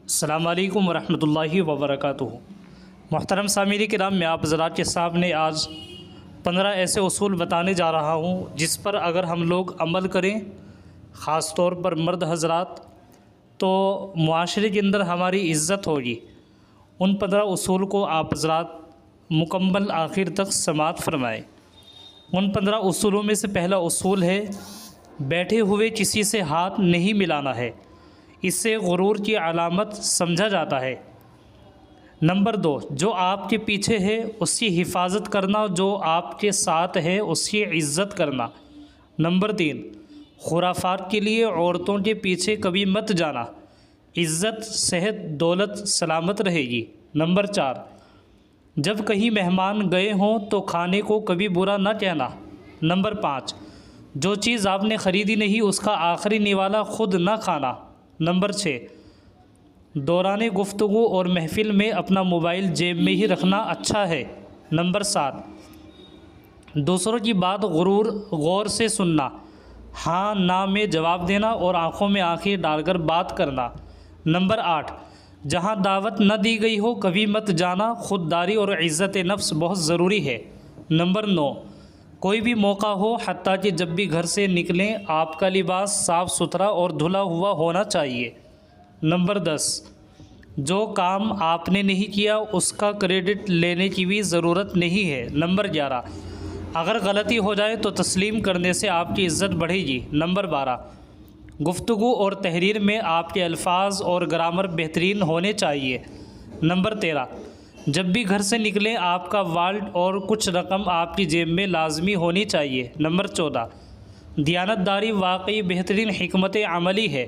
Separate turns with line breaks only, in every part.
السلام علیکم ورحمۃ اللہ وبرکاتہ۔ محترم سامعین کرام، میں آپ حضرات کے سامنے آج 15 ایسے اصول بتانے جا رہا ہوں جس پر اگر ہم لوگ عمل کریں، خاص طور پر مرد حضرات، تو معاشرے کے اندر ہماری عزت ہوگی۔ ان 15 اصول کو آپ حضرات مکمل آخر تک سماعت فرمائیں۔ ان 15 اصولوں میں سے پہلا اصول ہے، بیٹھے ہوئے کسی سے ہاتھ نہیں ملانا ہے، اس سے غرور کی علامت سمجھا جاتا ہے۔ نمبر 2، جو آپ کے پیچھے ہے اس کی حفاظت کرنا، جو آپ کے ساتھ ہے اس کی عزت کرنا۔ نمبر 3، خرافات کے لیے عورتوں کے پیچھے کبھی مت جانا، عزت، صحت، دولت سلامت رہے گی۔ نمبر 4، جب کہیں مہمان گئے ہوں تو کھانے کو کبھی برا نہ کہنا۔ نمبر 5، جو چیز آپ نے خریدی نہیں اس کا آخری نوالا خود نہ کھانا۔ نمبر 6، دوران گفتگو اور محفل میں اپنا موبائل جیب میں ہی رکھنا اچھا ہے۔ نمبر 7، دوسروں کی بات غور سے سننا، ہاں نہ میں جواب دینا اور آنکھوں میں آنکھیں ڈال کر بات کرنا۔ نمبر 8، جہاں دعوت نہ دی گئی ہو کبھی مت جانا، خودداری اور عزت نفس بہت ضروری ہے۔ نمبر 9، کوئی بھی موقع ہو حتیٰ کہ جب بھی گھر سے نکلیں آپ کا لباس صاف ستھرا اور دھلا ہوا ہونا چاہیے۔ نمبر 10، جو کام آپ نے نہیں کیا اس کا کریڈٹ لینے کی بھی ضرورت نہیں ہے۔ نمبر 11، اگر غلطی ہو جائے تو تسلیم کرنے سے آپ کی عزت بڑھے گی۔ نمبر 12، گفتگو اور تحریر میں آپ کے الفاظ اور گرامر بہترین ہونے چاہیے۔ نمبر 13، جب بھی گھر سے نکلیں آپ کا والٹ اور کچھ رقم آپ کی جیب میں لازمی ہونی چاہیے۔ نمبر 14، دیانت داری واقعی بہترین حکمت عملی ہے،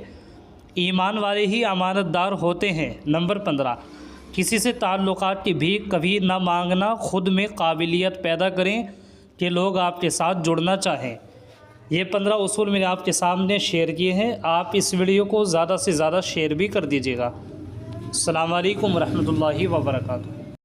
ایمان والے ہی امانت دار ہوتے ہیں۔ نمبر 15، کسی سے تعلقات کی بھیک کبھی نہ مانگنا، خود میں قابلیت پیدا کریں کہ لوگ آپ کے ساتھ جڑنا چاہیں۔ یہ 15 اصول میں نے آپ کے سامنے شیئر کیے ہیں، آپ اس ویڈیو کو زیادہ سے زیادہ شیئر بھی کر دیجیے گا۔ السلام علیکم ورحمۃ اللہ وبرکاتہ۔